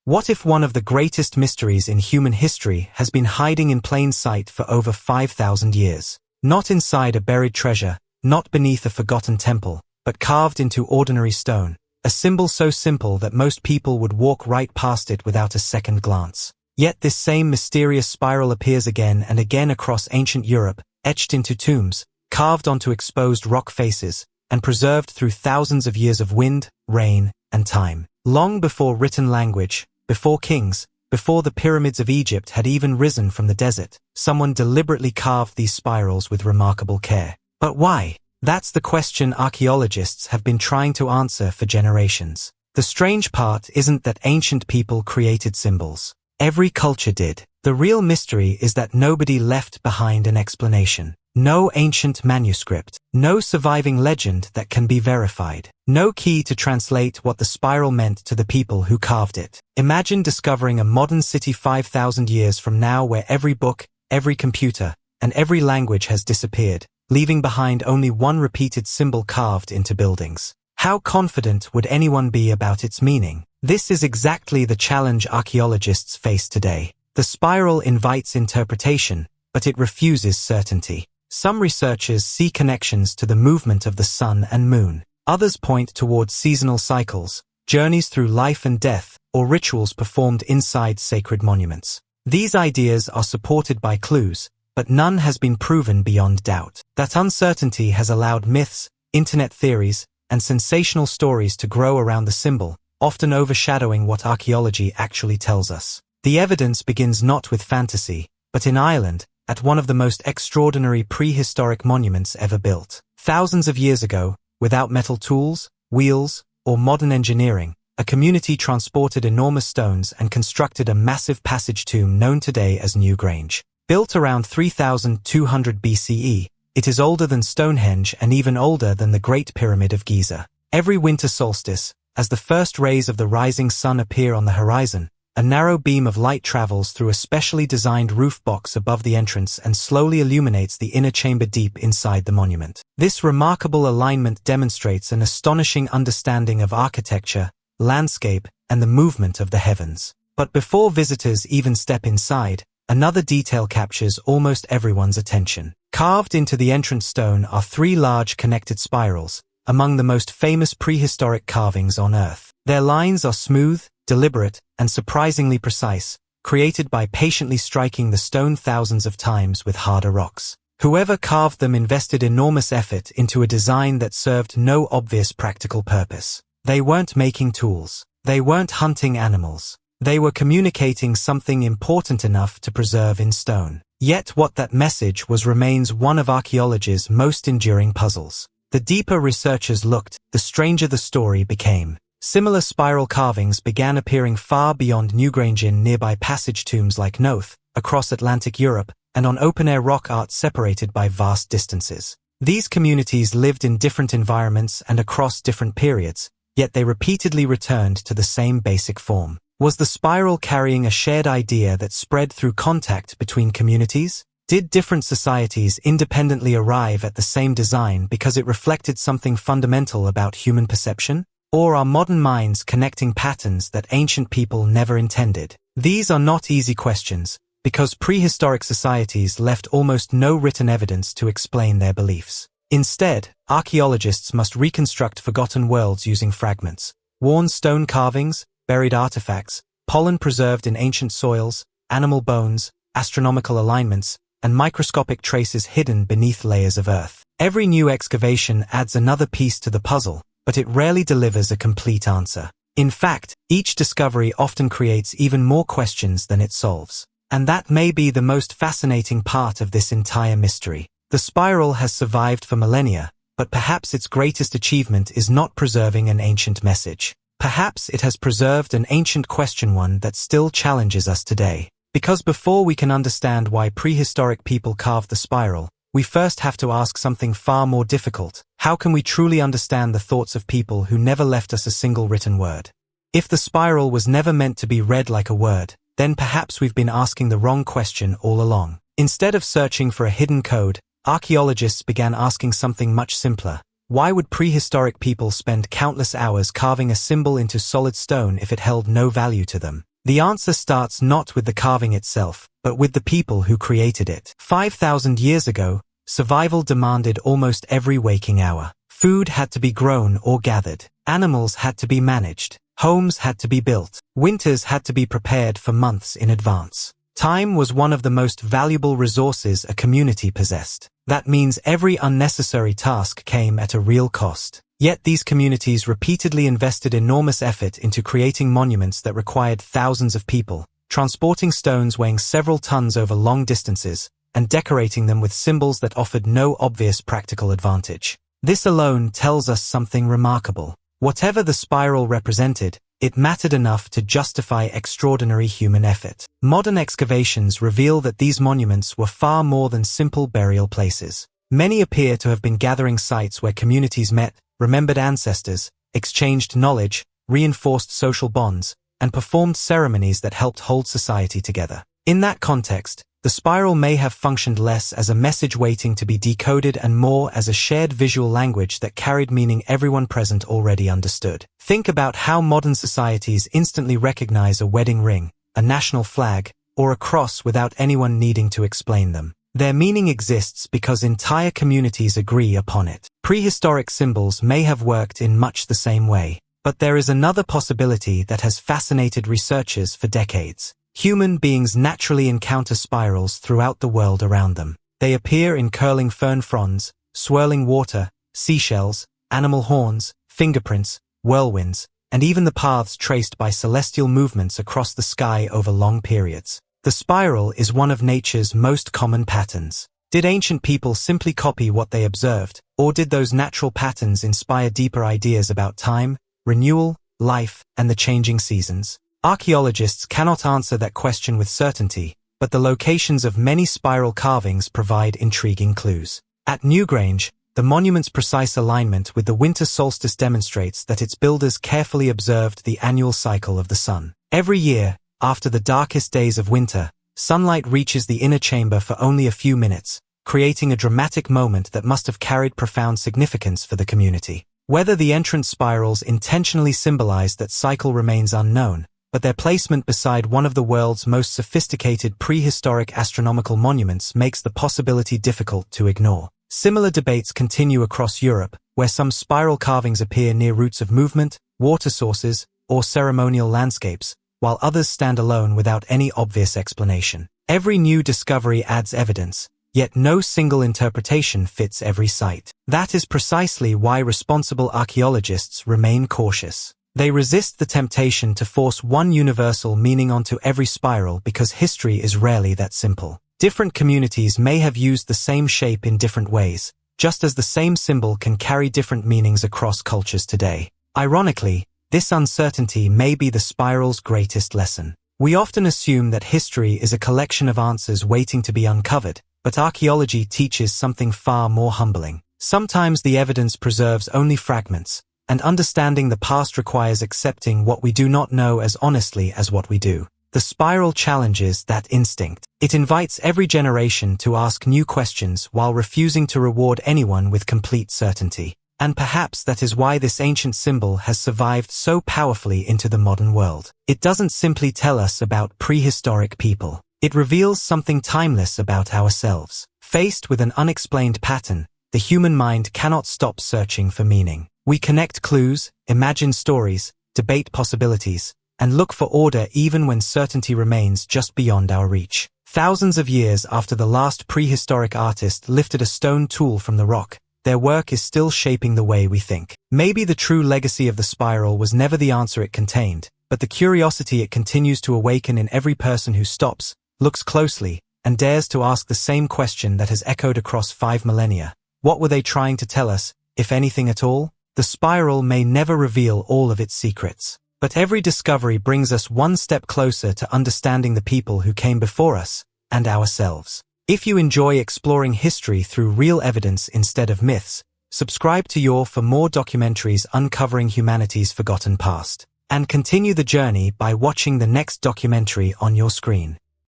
What if one of the greatest mysteries in human history has been hiding in plain sight for over 5,000 years? Not inside a buried treasure, not beneath a forgotten temple, but carved into ordinary stone, a symbol so simple that most people would walk right past it without a second glance. Yet this same mysterious spiral appears again and again across ancient Europe, etched into tombs, carved onto exposed rock faces, and preserved through thousands of years of wind, rain, and time. Long before written language, before kings, before the pyramids of Egypt had even risen from the desert, someone deliberately carved these spirals with remarkable care. But why? That's the question archaeologists have been trying to answer for generations. The strange part isn't that ancient people created symbols. Every culture did. The real mystery is that nobody left behind an explanation. No ancient manuscript, no surviving legend that can be verified, no key to translate what the spiral meant to the people who carved it. Imagine discovering a modern city 5,000 years from now where every book, every computer, and every language has disappeared, leaving behind only one repeated symbol carved into buildings. How confident would anyone be about its meaning? This is exactly the challenge archaeologists face today. The spiral invites interpretation, but it refuses certainty. Some researchers see connections to the movement of the sun and moon. Others point towards seasonal cycles, journeys through life and death, or rituals performed inside sacred monuments. These ideas are supported by clues, but none has been proven beyond doubt. That uncertainty has allowed myths, internet theories, and sensational stories to grow around the symbol, often overshadowing what archaeology actually tells us. The evidence begins not with fantasy, but in Ireland, at one of the most extraordinary prehistoric monuments ever built. Thousands of years ago, without metal tools, wheels, or modern engineering, a community transported enormous stones and constructed a massive passage tomb known today as Newgrange. Built around 3200 BCE, it is older than Stonehenge and even older than the Great Pyramid of Giza. Every winter solstice, as the first rays of the rising sun appear on the horizon, a narrow beam of light travels through a specially designed roof box above the entrance and slowly illuminates the inner chamber deep inside the monument. This remarkable alignment demonstrates an astonishing understanding of architecture, landscape, and the movement of the heavens. But before visitors even step inside, another detail captures almost everyone's attention. Carved into the entrance stone are three large connected spirals, among the most famous prehistoric carvings on Earth. Their lines are smooth, deliberate, and surprisingly precise, created by patiently striking the stone thousands of times with harder rocks. Whoever carved them invested enormous effort into a design that served no obvious practical purpose. They weren't making tools. They weren't hunting animals. They were communicating something important enough to preserve in stone. Yet what that message was remains one of archaeology's most enduring puzzles. The deeper researchers looked, the stranger the story became. Similar spiral carvings began appearing far beyond Newgrange in nearby passage tombs like Noth, across Atlantic Europe, and on open-air rock art separated by vast distances. These communities lived in different environments and across different periods, yet they repeatedly returned to the same basic form. Was the spiral carrying a shared idea that spread through contact between communities? Did different societies independently arrive at the same design because it reflected something fundamental about human perception? Or are modern minds connecting patterns that ancient people never intended? These are not easy questions, because prehistoric societies left almost no written evidence to explain their beliefs. Instead, archaeologists must reconstruct forgotten worlds using fragments, worn stone carvings, buried artifacts, pollen preserved in ancient soils, animal bones, astronomical alignments, and microscopic traces hidden beneath layers of earth. Every new excavation adds another piece to the puzzle, but it rarely delivers a complete answer. In fact, each discovery often creates even more questions than it solves. And that may be the most fascinating part of this entire mystery. The spiral has survived for millennia, but perhaps its greatest achievement is not preserving an ancient message. Perhaps it has preserved an ancient question, one that still challenges us today. Because before we can understand why prehistoric people carved the spiral, we first have to ask something far more difficult. How can we truly understand the thoughts of people who never left us a single written word? If the spiral was never meant to be read like a word, then perhaps we've been asking the wrong question all along. Instead of searching for a hidden code, archaeologists began asking something much simpler. Why would prehistoric people spend countless hours carving a symbol into solid stone if it held no value to them? The answer starts not with the carving itself, but with the people who created it. 5,000 years ago, survival demanded almost every waking hour. Food had to be grown or gathered. Animals had to be managed. Homes had to be built. Winters had to be prepared for months in advance. Time was one of the most valuable resources a community possessed. That means every unnecessary task came at a real cost. Yet these communities repeatedly invested enormous effort into creating monuments that required thousands of people, transporting stones weighing several tons over long distances, and decorating them with symbols that offered no obvious practical advantage. This alone tells us something remarkable. Whatever the spiral represented, it mattered enough to justify extraordinary human effort. Modern excavations reveal that these monuments were far more than simple burial places. Many appear to have been gathering sites where communities met, remembered ancestors, exchanged knowledge, reinforced social bonds, and performed ceremonies that helped hold society together. In that context, the spiral may have functioned less as a message waiting to be decoded and more as a shared visual language that carried meaning everyone present already understood. Think about how modern societies instantly recognize a wedding ring, a national flag, or a cross without anyone needing to explain them. Their meaning exists because entire communities agree upon it. Prehistoric symbols may have worked in much the same way, but there is another possibility that has fascinated researchers for decades. Human beings naturally encounter spirals throughout the world around them. They appear in curling fern fronds, swirling water, seashells, animal horns, fingerprints, whirlwinds, and even the paths traced by celestial movements across the sky over long periods. The spiral is one of nature's most common patterns. Did ancient people simply copy what they observed, or did those natural patterns inspire deeper ideas about time, renewal, life, and the changing seasons? Archaeologists cannot answer that question with certainty, but the locations of many spiral carvings provide intriguing clues. At Newgrange, the monument's precise alignment with the winter solstice demonstrates that its builders carefully observed the annual cycle of the sun. Every year, after the darkest days of winter, sunlight reaches the inner chamber for only a few minutes, creating a dramatic moment that must have carried profound significance for the community. Whether the entrance spirals intentionally symbolized that cycle remains unknown, but their placement beside one of the world's most sophisticated prehistoric astronomical monuments makes the possibility difficult to ignore. Similar debates continue across Europe, where some spiral carvings appear near routes of movement, water sources, or ceremonial landscapes, while others stand alone without any obvious explanation. Every new discovery adds evidence, yet no single interpretation fits every site. That is precisely why responsible archaeologists remain cautious. They resist the temptation to force one universal meaning onto every spiral because history is rarely that simple. Different communities may have used the same shape in different ways, just as the same symbol can carry different meanings across cultures today. Ironically, this uncertainty may be the spiral's greatest lesson. We often assume that history is a collection of answers waiting to be uncovered, but archaeology teaches something far more humbling. Sometimes the evidence preserves only fragments, and understanding the past requires accepting what we do not know as honestly as what we do. The spiral challenges that instinct. It invites every generation to ask new questions while refusing to reward anyone with complete certainty. And perhaps that is why this ancient symbol has survived so powerfully into the modern world. It doesn't simply tell us about prehistoric people. It reveals something timeless about ourselves. Faced with an unexplained pattern, the human mind cannot stop searching for meaning. We connect clues, imagine stories, debate possibilities, and look for order even when certainty remains just beyond our reach. Thousands of years after the last prehistoric artist lifted a stone tool from the rock, their work is still shaping the way we think. Maybe the true legacy of the spiral was never the answer it contained, but the curiosity it continues to awaken in every person who stops, looks closely, and dares to ask the same question that has echoed across 5 millennia. What were they trying to tell us, if anything at all? The spiral may never reveal all of its secrets, but every discovery brings us one step closer to understanding the people who came before us, and ourselves. If you enjoy exploring history through real evidence instead of myths, subscribe to Yore for more documentaries uncovering humanity's forgotten past, and continue the journey by watching the next documentary on your screen.